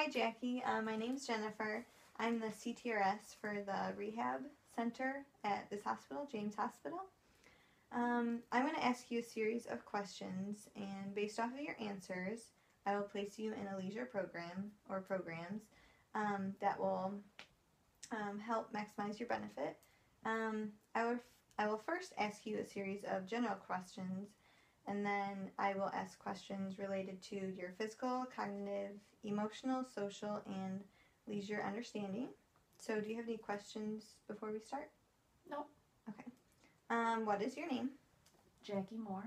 Hi, Jackie. My name's Jennifer. I'm the CTRS for the rehab center at this hospital, James Hospital. I'm going to ask you a series of questions, and based off of your answers, I will place you in a leisure program or programs that will help maximize your benefit. I will first ask you a series of general questions, and then I will ask questions related to your physical, cognitive, emotional, social, and leisure understanding. So do you have any questions before we start? Nope. Okay. What is your name? Jackie Moore.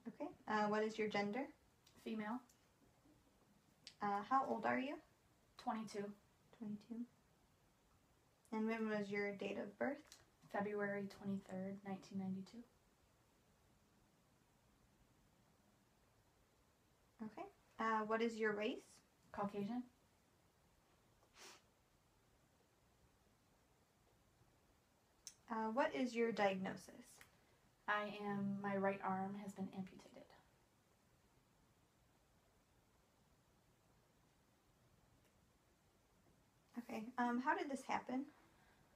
Okay. What is your gender? Female. How old are you? 22. 22. And when was your date of birth? February 23rd, 1992. Okay. What is your race? Caucasian. What is your diagnosis? My right arm has been amputated. Okay. How did this happen?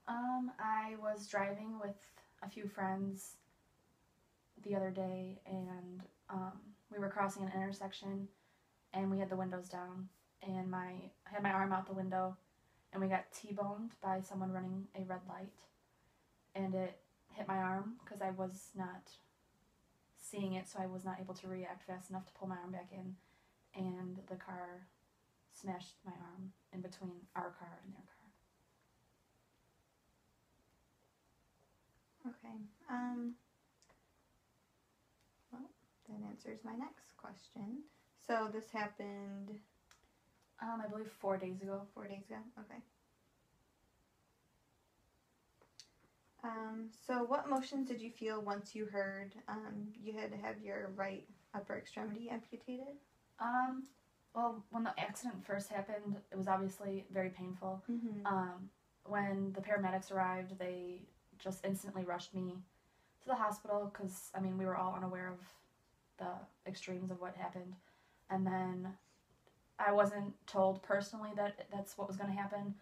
I was driving with a few friends the other day, and we were crossing an intersection, and we had the windows down, and I had my arm out the window, and we got T-boned by someone running a red light, and it hit my arm because I was not seeing it, so I was not able to react fast enough to pull my arm back in, and the car smashed my arm in between our car and their car. Okay. Well, that answers my next question. So this happened I believe 4 days ago. 4 days ago? Okay. So what emotions did you feel once you heard you had to have your right upper extremity amputated? Well, when the accident first happened, it was obviously very painful. Mm-hmm. When the paramedics arrived, they just instantly rushed me to the hospital because, we were all unaware of the extremes of what happened. And then I wasn't told personally that that's what was going to happen,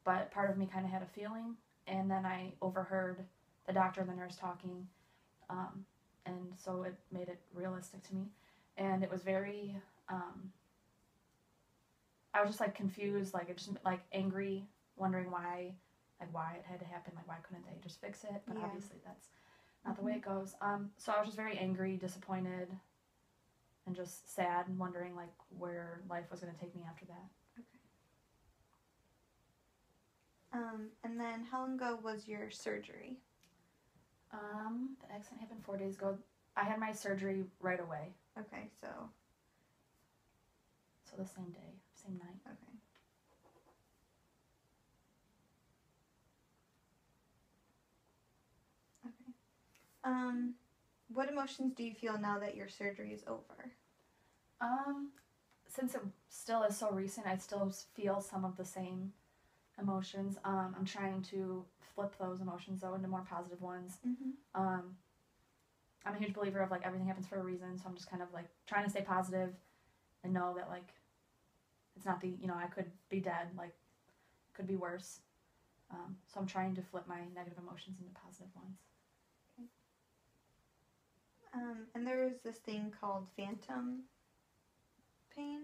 but part of me kind of had a feeling. And then I overheard the doctor and the nurse talking, and so it made it realistic to me. And it was very, I was just confused, just angry, wondering why it had to happen, why couldn't they just fix it? But yeah. Obviously that's not the way it goes. So I was just very angry, disappointed, and just sad, and wondering where life was going to take me after that. Okay. And then how long ago was your surgery? The accident happened 4 days ago. I had my surgery right away. Okay, so the same day, same night. Okay. Okay. What emotions do you feel now that your surgery is over? Since it still is so recent, I still feel some of the same emotions. I'm trying to flip those emotions though into more positive ones. Mm-hmm. I'm a huge believer of everything happens for a reason, so I'm just kind of trying to stay positive and know that it's not I could be dead, it could be worse. So I'm trying to flip my negative emotions into positive ones. Okay. And there is this thing called phantom pain.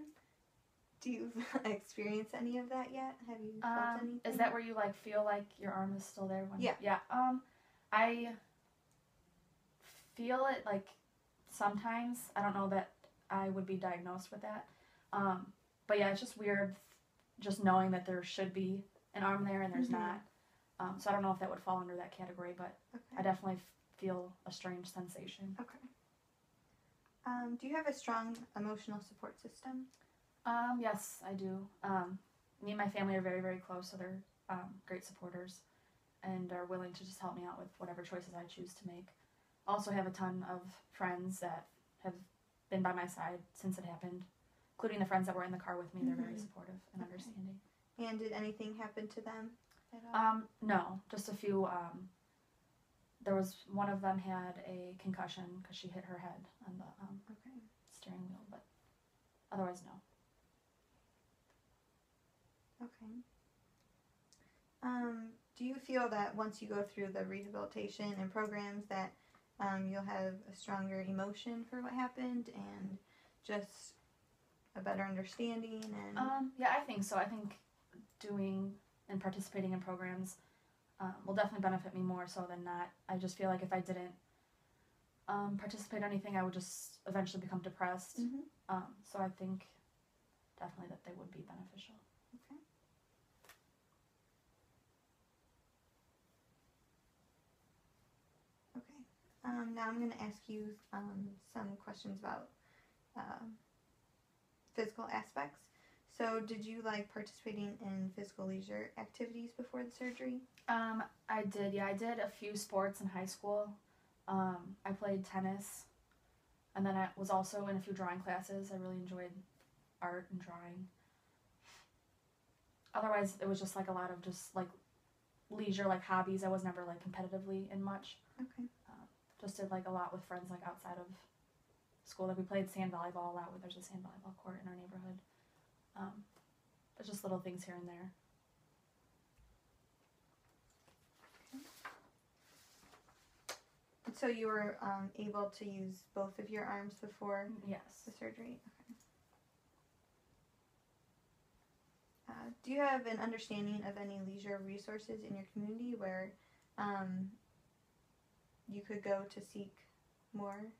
Do you experience any of that yet? Have you felt anything? Is that where you feel like your arm is still there? Yeah. Yeah. I feel it sometimes. I don't know that I would be diagnosed with that. But yeah, it's just weird just knowing that there should be an arm there and there's not. So I don't know if that would fall under that category, but okay. I definitely feel a strange sensation. Okay. Do you have a strong emotional support system? Yes, I do. Me and my family are very, very close, so they're great supporters and are willing to just help me out with whatever choices I choose to make. Also have a ton of friends that have been by my side since it happened, including the friends that were in the car with me. They're very supportive and understanding. And did anything happen to them at all? No, just a few. There was one of them had a concussion because she hit her head on the. Okay. otherwise, no. Okay. Do you feel that once you go through the rehabilitation and programs that you'll have a stronger emotion for what happened and just a better understanding? And Yeah, I think so. I think doing and participating in programs will definitely benefit me more so than not. I just feel like if I didn't participate in anything, I would just eventually become depressed. So I think definitely that they would be beneficial. Okay. Okay. Now I'm going to ask you some questions about physical aspects. So, did you like participating in physical leisure activities before the surgery? I did. Yeah, I did a few sports in high school. I played tennis, and then I was also in a few drawing classes. I really enjoyed art and drawing. Otherwise, it was just like a lot of just like leisure, like hobbies. I was never like competitively in much. Okay. Just did like a lot with friends like outside of school. Like we played sand volleyball a lot. There's a sand volleyball court in our neighborhood. But just little things here and there. So you were able to use both of your arms before Yes. the surgery? Okay. Do you have an understanding of any leisure resources in your community where you could go to seek more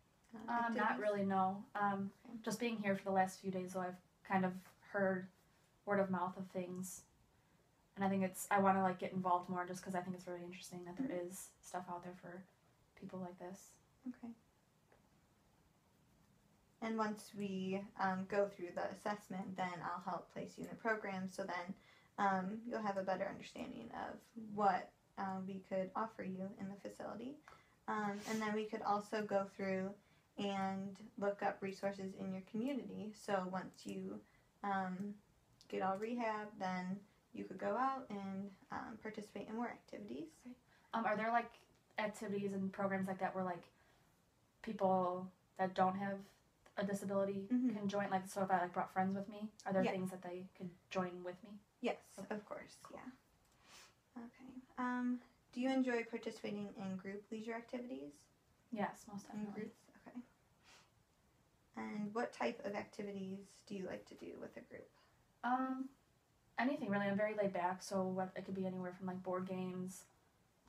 activities? Not really, no. Okay. Just being here for the last few days, though, I've kind of heard word of mouth of things. And I think I want to like get involved more just because I think it's really interesting that there is stuff out there for people like this. Okay. And once we go through the assessment, then I'll help place you in the program, so then you'll have a better understanding of what we could offer you in the facility. And then we could also go through and look up resources in your community. So once you get all rehab, then you could go out and participate in more activities. Are there like activities and programs like that where like people that don't have a disability can join? Like, so if I like brought friends with me, are there things that they could join with me? Yes, of course. Cool. Yeah. Okay. Do you enjoy participating in group leisure activities? Yes, most definitely. In groups? Okay. And what type of activities do you like to do with a group? Anything really. I'm very laid back, so it could be anywhere from like board games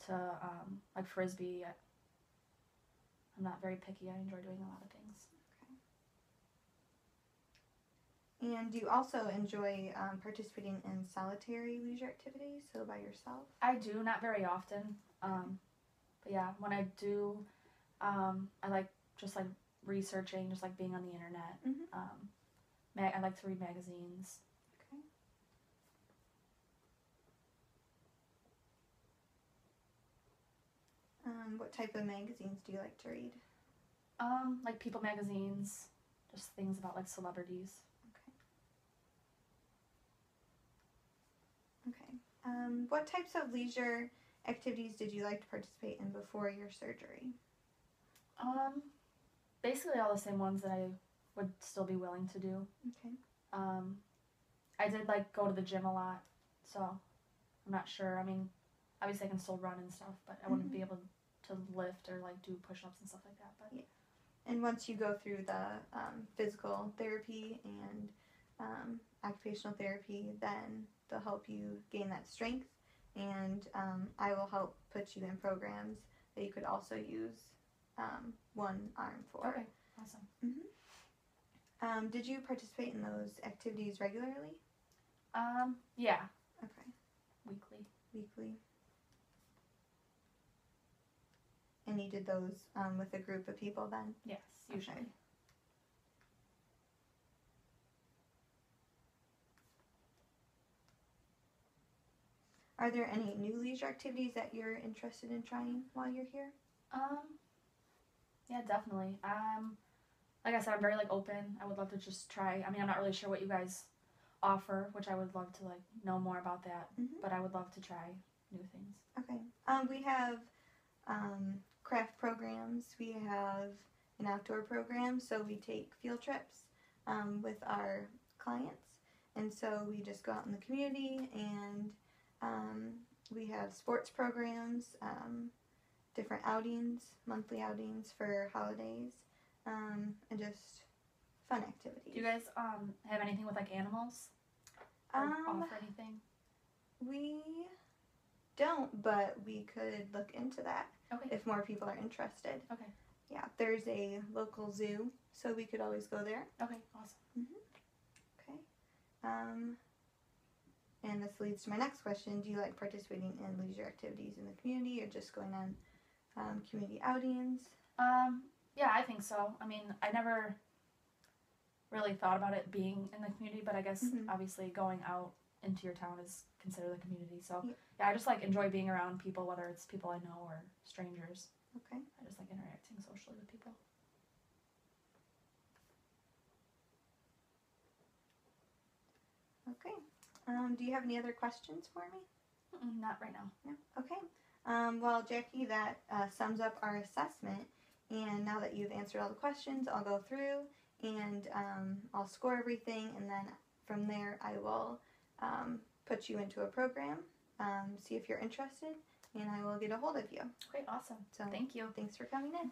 to like frisbee. I'm not very picky. I enjoy doing a lot of things. Okay. And do you also enjoy participating in solitary leisure activities, so by yourself? I do, not very often. But yeah, when I do, I like just like researching, just like being on the internet. I like to read magazines. Okay. What type of magazines do you like to read? Like People magazines, just things about like celebrities. Okay. What types of leisure activities did you like to participate in before your surgery? Basically all the same ones that I would still be willing to do. Okay. I did like go to the gym a lot, so I'm not sure. I mean, obviously I can still run and stuff, but I wouldn't be able to lift or like do push-ups and stuff like that. But yeah. And once you go through the physical therapy and occupational therapy, then they'll help you gain that strength, and I will help put you in programs that you could also use one arm for. Okay, awesome. Did you participate in those activities regularly? Yeah. Okay. Weekly. And you did those with a group of people then? Yes, usually. Okay. Are there any new leisure activities that you're interested in trying while you're here? Yeah, definitely. Like I said, I'm very like open. I would love to just try. I mean, I'm not really sure what you guys offer, which I would love to like know more about that. But I would love to try new things. Okay. We have craft programs. We have an outdoor program. So we take field trips with our clients. And so we just go out in the community and we have sports programs, different outings, monthly outings for holidays, and just fun activities. Do you guys have anything with like animals? Or offer anything? We don't, but we could look into that if more people are interested. Okay. Yeah, there's a local zoo, so we could always go there. Okay, awesome. Okay. And this leads to my next question. Do you like participating in leisure activities in the community or just going on community outings? Yeah, I think so. I mean, I never really thought about it being in the community, but I guess obviously going out into your town is considered the community. So yeah, I just like enjoy being around people, whether it's people I know or strangers. Okay. I just like interacting socially with people. Okay. Do you have any other questions for me? Not right now. No? Okay. Well, Jackie, that sums up our assessment. And now that you've answered all the questions, I'll go through and I'll score everything. And then from there, I will put you into a program, see if you're interested, and I will get a hold of you. Okay, awesome. So thank you. Thanks for coming in.